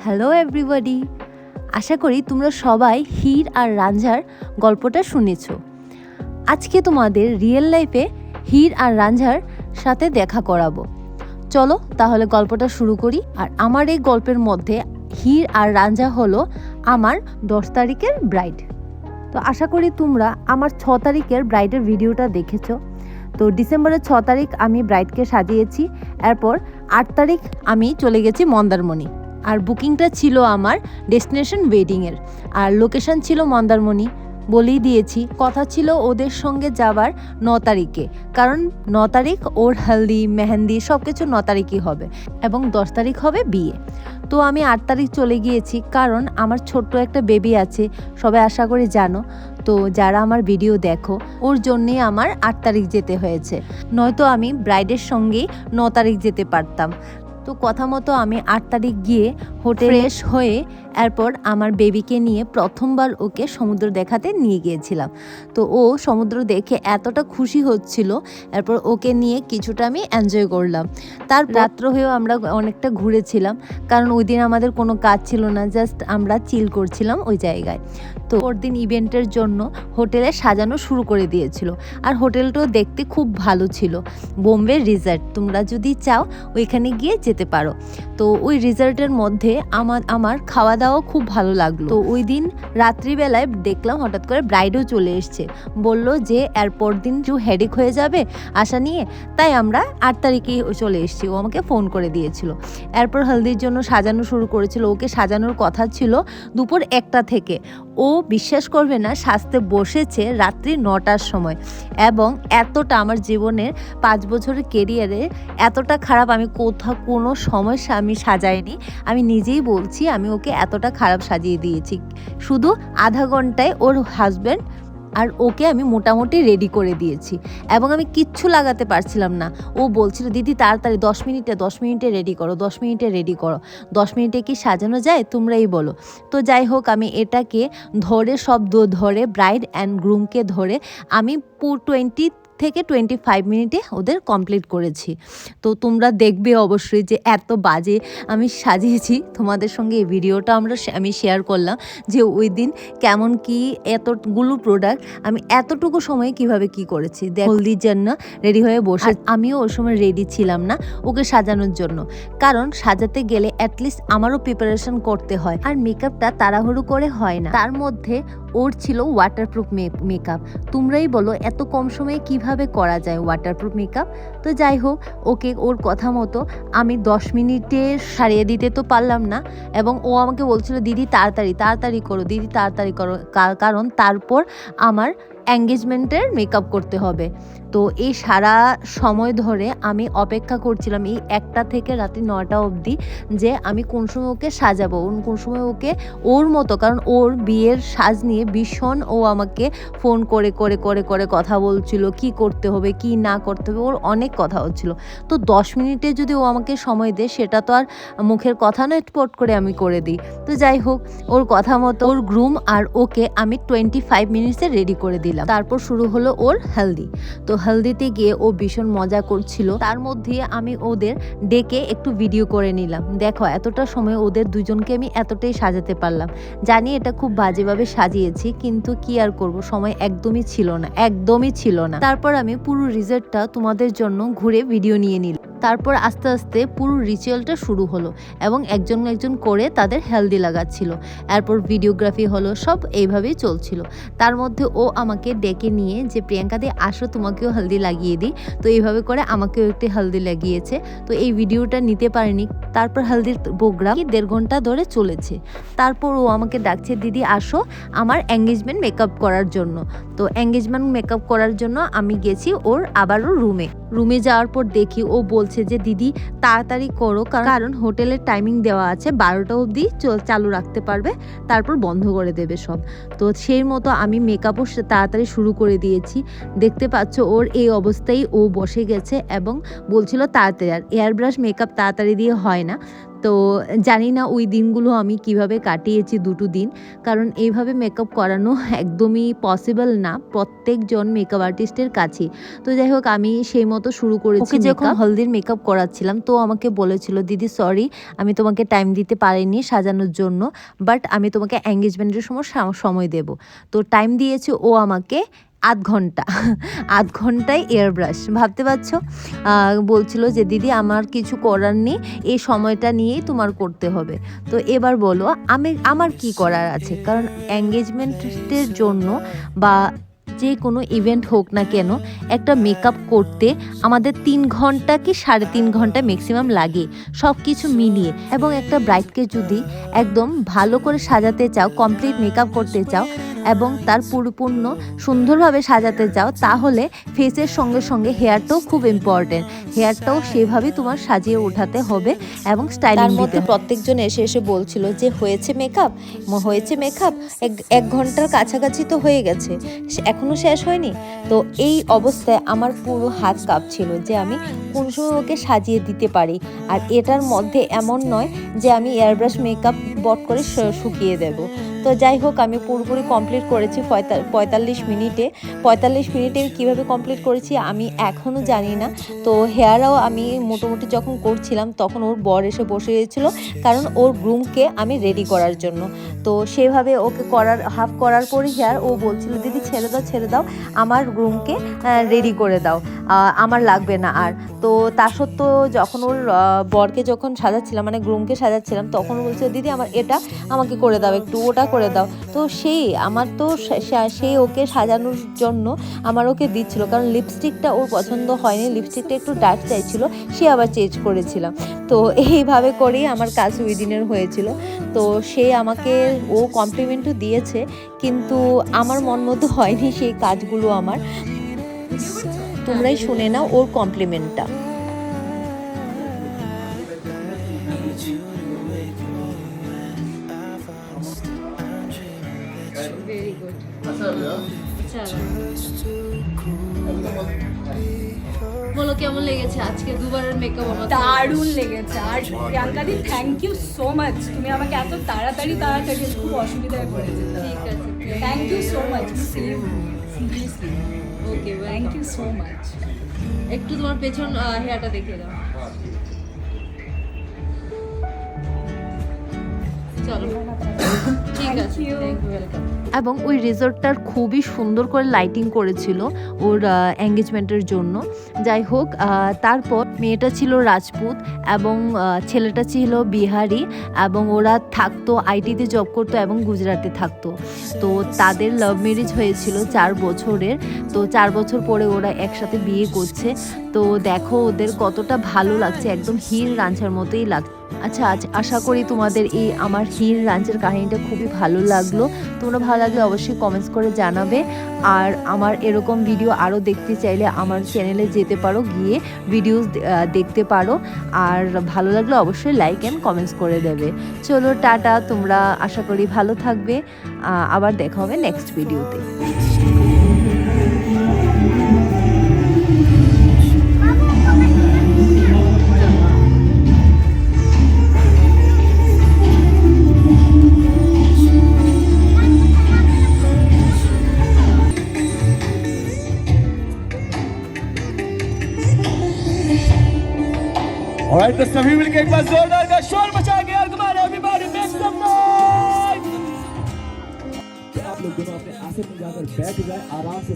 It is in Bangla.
হ্যালো এভরিবডি, আশা করি তোমরা সবাই হীর আর রাঞ্ঝার গল্পটা শুনেছো। আজকে তোমাদের রিয়েল লাইফে হীর আর রাঞ্ঝার সাথে দেখা করাবো। চলো তাহলে গল্পটা শুরু করি। আর আমার এই গল্পের মধ্যে হীর আর রাঞ্ঝা হলো আমার 10 তারিখের ব্রাইড। তো আশা করি তোমরা আমার 6 তারিখের ব্রাইডের ভিডিওটা দেখেছো। তো ডিসেম্বরের 6 তারিখ আমি ব্রাইডকে সাজিয়েছি, এরপর 8 তারিখ আমি চলে গেছি মন্দারমণি। আর বুকিংটা ছিল আমার ডেস্টিনেশন ওয়েডিংয়ের, আর লোকেশন ছিল মন্দারমণি বলেই দিয়েছি। কথা ছিল ওদের সঙ্গে যাওয়ার 9 তারিখে, কারণ 9 তারিখ ওর হলদি মেহেন্দি সব কিছু 9 তারিখই হবে এবং 10 তারিখ হবে বিয়ে। তো আমি 8 তারিখ চলে গিয়েছি, কারণ আমার ছোট্ট একটা বেবি আছে, সবাই আশা করি জানো। তো যারা আমার ভিডিও দেখো ওর জন্যেই আমার 8 তারিখ যেতে হয়েছে, নয়তো আমি ব্রাইডের সঙ্গেই 9 তারিখ যেতে পারতাম। তো কথা মতো আমি 8 তারিখ গিয়ে হোটেল ফ্রেশ হয়ে এরপর আমার বেবিকে নিয়ে প্রথমবার ওকে সমুদ্র দেখাতে নিয়ে গিয়েছিলাম। তো ও সমুদ্র দেখে এতটা খুশি হচ্ছিল, এরপর ওকে নিয়ে কিছুটা আমি এনজয় করলাম। তার রাত্র হয়েও আমরা অনেকটা ঘুরেছিলাম, কারণ ওই দিন আমাদের কোনো কাজ ছিল না, জাস্ট আমরা চিল করছিলাম ওই জায়গায়। তো ওর দিন ইভেন্টের জন্য হোটেলে সাজানো শুরু করে দিয়েছিল, আর হোটেলটাও দেখতে খুব ভালো ছিল। বোম্বে রিসর্ট, তোমরা যদি চাও ওইখানে গিয়ে যেতে পারো। তো ওই রিসর্টের মধ্যে আমার খাওয়া দাওয়া খুব ভালো লাগলো। তো ওই দিন রাত্রিবেলায় দেখলাম হঠাৎ করে ব্রাইডও চলে এসছে, বললো যে এরপর দিন একটু হেডেক হয়ে যাবে আশা নিয়ে, তাই আমরা 8 তারিখেই চলে এসেছি। ও আমাকে ফোন করে দিয়েছিল। এরপর হলদির জন্য সাজানো শুরু করেছিল। ওকে সাজানোর কথা ছিল দুপুর 1টা থেকে। ও বিশ্বাস করবে না, সাজতে বসেছে রাত্রি 9টার সময়, এবং এতটা আমার জীবনের 5 বছরের কেরিয়ারে এতটা খারাপ আমি কোথাও কোনো সময় আমি সাজাইনি। আমি নিজেই বলছি আমি ওকে এতটা খারাপ সাজিয়ে দিয়েছি। শুধু আধা ঘন্টায় ওর হাজব্যান্ড আর ওকে আমি মোটামুটি রেডি করে দিয়েছি, এবং আমি কিচ্ছু লাগাতে পারছিলাম না। ও বলছিল দিদি তাড়াতাড়ি 10 মিনিটে রেডি করো, 10 মিনিটে রেডি করো। 10 মিনিটে কি সাজানো যায় তোমরাই বলো। তো যাই হোক, আমি এটাকে ধরে ধরে ব্রাইড অ্যান্ড গ্রুমকে ধরে আমি 20 থেকে 25 মিনিটে ওদের কমপ্লিট করেছি। তো তোমরা দেখবে অবশ্যই যে এত বাজে আমি সাজিয়েছি। তোমাদের সঙ্গে এই ভিডিওটা আমি শেয়ার করলাম যে ওই দিন কেমন কি এতগুলো প্রোডাক্ট আমি এতটুকু সময়ে কিভাবে কি করেছি। হলদির জন্য রেডি হয়ে বসে, আমিও ওই সময় রেডি ছিলাম না ওকে সাজানোর জন্য, কারণ সাজাতে গেলে অ্যাটলিস্ট আমারও প্রিপারেশন করতে হয়, আর মেকআপটা তাড়াহুড়ো করে হয় না। তার মধ্যে ওর ছিল ওয়াটারপ্রুফ মেকআপ। তোমরাই বলো এত কম সময়ে কিভাবে করা যায় ওয়াটারপ্রুফ মেকআপ। তো যাই হোক, ওকে ওর কথা মতো আমি 10 মিনিটে সারিয়ে দিতে তো পারলাম না, এবং ও আমাকে বলছিল দিদি তাড়াতাড়ি করো, দিদি তাড়াতাড়ি করো, কারণ তারপর আমার এঙ্গেজমেন্টের মেকআপ করতে হবে। তো এই সারা সময় ধরে আমি অপেক্ষা করছিলাম এই 1টা থেকে রাত্রি 9টা অবধি, যে আমি কোন সময় ওকে সাজাবো, কোন সময় ওকে ওর মতো, কারণ ওর বিয়ের সাজ নিয়ে ভীষণ ও আমাকে ফোন করে করে করে করে কথা বলছিল, কি করতে হবে কি না করতে হবে, ওর অনেক কথা হচ্ছিল। তো 10 মিনিটে যদি ও আমাকে সময় দেয় সেটা তো আর মুখের কথা নয়, পট করে আমি করে দিই। তো যাই হোক, ওর কথা মতো ওর গ্রুম আর ওকে আমি 25 মিনিটসে রেডি করে দিলাম। তারপর শুরু হলো ওর হেলদি। তো হেলদিতে গিয়ে ও ভীষণ মজা করছিল, তার মধ্যে আমি ওদের ডেকে একটু ভিডিও করে নিলাম। দেখো এতটা সময় ওদের দুজনকে আমি এতটাই সাজাতে পারলাম। জানি এটা খুব বাজেভাবে সাজিয়েছি, কিন্তু কি আর করব, সময় একদমই ছিল না। তারপর আমি পুরো রিসর্টটা তোমাদের জন্য ঘুরে ভিডিও নিয়ে নিলাম। তারপর আস্তে আস্তে পুরো রিচুয়ালটা শুরু হলো, এবং একজন করে তাদের হেলদি লাগাচ্ছিল। এরপর ভিডিওগ্রাফি হলো, সব এইভাবেই চলছিল। তার মধ্যে ও আমাকে ডেকে নিয়ে যে প্রিয়াঙ্কা দি আসো তোমাকেও হেলদি লাগিয়ে দিই। তো এইভাবে করে আমাকেও একটি হেলদি লাগিয়েছে। তো এই ভিডিওটা নিতে পারিনি। তারপর হেলদির প্রোগ্রাম 1.5 ঘন্টা ধরে চলেছে। তারপর ও আমাকে ডাকছে দিদি আসো আমার এঙ্গেজমেন্ট মেকআপ করার জন্য। তো এঙ্গেজমেন্ট মেকআপ করার জন্য আমি গেছি ওর আবারও রুমে যাওয়ার পর দেখি ও বলছে যে দিদি তাড়াতাড়ি করো, কারণ হোটেলের টাইমিং দেওয়া আছে 12টা অবধি চালু রাখতে পারবে, তারপর বন্ধ করে দেবে সব। তো সেই মতো আমি মেকআপও তাড়াতাড়ি শুরু করে দিয়েছি। দেখতে পাচ্ছ ওর এই অবস্থায় ও বসে গেছে এবং বলছিল তাড়াতাড়ি, আর এয়ার ব্রাশ মেকআপ তাড়াতাড়ি দিয়ে হয় না। তো জানি না ওই দিনগুলো আমি কিভাবে কাটিয়েছি দুটো দিন, কারণ এইভাবে মেকআপ করানো একদমই পসিবল না প্রত্যেকজন মেকআপ আর্টিস্টের কাছে। তো যাই হোক, আমি সেই মতো শুরু করেছি। যখন হলদির মেকআপ করাচ্ছিলাম তো আমাকে বলেছিল, দিদি সরি আমি তোমাকে টাইম দিতে পারিনি সাজানোর জন্য, বাট আমি তোমাকে এঙ্গেজমেন্টের সময় সময় দেব। তো টাইম দিয়েছে ও আমাকে আধ ঘন্টা। আধ ঘন্টায় এয়ার ব্রাশ, ভাবতে পারছো। বলছিল যে দিদি আমার কিছু করার নেই, এই সময়টা নিয়েই তোমার করতে হবে। তো এবার বলো আমার কি করার আছে, কারণ এঙ্গেজমেন্টের জন্য বা যে কোনো ইভেন্ট হোক না কেন একটা মেকআপ করতে আমাদের 3 ঘন্টা কি 3.5 ঘন্টা ম্যাক্সিমাম লাগে সব কিছু মিলিয়ে। এবং একটা ব্রাইডকে যদি একদম ভালো করে সাজাতে চাও, কমপ্লিট মেকআপ করতে চাও এবং তার পরিপূর্ণ সুন্দরভাবে সাজাতে চাও, তাহলে ফেসের সঙ্গে সঙ্গে হেয়ারটাও খুব ইম্পর্টেন্ট। হেয়ারটাও সেভাবেই তোমার সাজিয়ে ওঠাতে হবে এবং স্টাইলিং দিতে হবে। প্রত্যেকজন এসে এসে বলছিল যে হয়েছে মেকআপ, হয়েছে মেকআপ, 1 ঘন্টার কাছাকাছি তো হয়ে গেছে, এখনো শেষ হয়নি। তো এই অবস্থায় আমার পুরো হাত কাঁপছিল যে আমি কোন সময় ওকে সাজিয়ে দিতে পারি। আর এটার মধ্যে এমন নয় যে আমি এয়ারব্রাশ মেকআপ বট করে শুকিয়ে দেব। তো যাই হোক, আমি পুরোপুরি কমপ্লিট করেছি 45 মিনিটে। 45 মিনিটে কীভাবে কমপ্লিট করেছি আমি এখনও জানি না। তো হেয়ারও আমি মোটামুটি যখন করছিলাম তখন ওর বর এসে বসে গিয়েছিল, কারণ ওর গ্রুমকে আমি রেডি করার জন্য। তো সেভাবে ওকে হাফ করার পরে হেয়ার ও বলছিল, দিদি ছেড়ে দাও আমার গ্রুমকে রেডি করে দাও, আমার লাগবে না আর। তো তা সত্ত্বেও যখন ওর বরকে যখন সাজাচ্ছিলাম, মানে গ্রুমকে সাজাচ্ছিলাম, তখন বলছিল দিদি আমার এটা আমাকে করে দাও, একটু ওটা করে দাও। তো সেই ওকে সাজানোর জন্য আমার ওকে দিচ্ছিল, কারণ লিপস্টিকটা ওর পছন্দ হয়নি, লিপস্টিকটা একটু ডার্ক চাইছিল, সে আবার চেঞ্জ করেছিলাম। তো এইভাবে করেই আমার কাজ ওই দিনের হয়েছিল। তো সে আমাকে ও কমপ্লিমেন্টও দিয়েছে, কিন্তু আমার মন মতো হয়নি সেই কাজগুলো আমার। তোমরাই শুনে নাও ওর কমপ্লিমেন্টটা। Very good. বলো কেমন লেগেছে আজকে দুবারের মেকআপ? আমার দারুণ লেগেছে। আর প্রিয়াঙ্কা দি থ্যাংক ইউ সো মাচ, তুমি আমাকে এত তাড়াতাড়ি খুব অসুবিধায় পড়েছে। ঠিক আছে, thank you so much, seriously okay, thank you so much. একটু তোমার পেছন হেয়ারটা দেখিয়ে দাও। চলো, ঠিক আছে, থ্যাংক ইউ, ওয়েলকাম। এবং ওই রিসর্টটার খুবই সুন্দর করে লাইটিং করেছিল ওর এঙ্গেজমেন্টের জন্য। যাই হোক, তারপর মেয়েটা ছিল রাজপুত এবং ছেলেটা ছিল বিহারি, এবং ওরা থাকতো আইটিতে জব করতো এবং গুজরাটে থাকতো। তো তাদের লাভ ম্যারেজ হয়েছিল 4 বছরের। তো 4 বছর পরে ওরা একসাথে বিয়ে করছে। তো দেখো ওদের কতটা ভালো লাগছে, একদম হীর রাঞ্ঝার মতোই লাগছে। আচ্ছা, আশা করি তোমাদের এই আমার হীর রাঞ্ঝার কাহিনীটা খুবই ভালো লাগলো। তোমরা ভালো লাগলে অবশ্যই কমেন্টস করে জানাবে। আর আমার এরকম ভিডিও আরও দেখতে চাইলে আমার চ্যানেলে যেতে পারো, গিয়ে ভিডিওস দেখতে পারো। আর ভালো লাগলে অবশ্যই লাইক অ্যান্ড কমেন্টস করে দেবে। চলো টাটা, তোমরা আশা করি ভালো থাকবে। আবার দেখা হবে নেক্সট ভিডিওতে। Alright, तो सभी मिलकर एक बार जोरदार का शोर मचा के यार तुम्हारे everybody make some noise। आप लोग दोनों अपने आसन में जाकर बैठ जाए आराम से।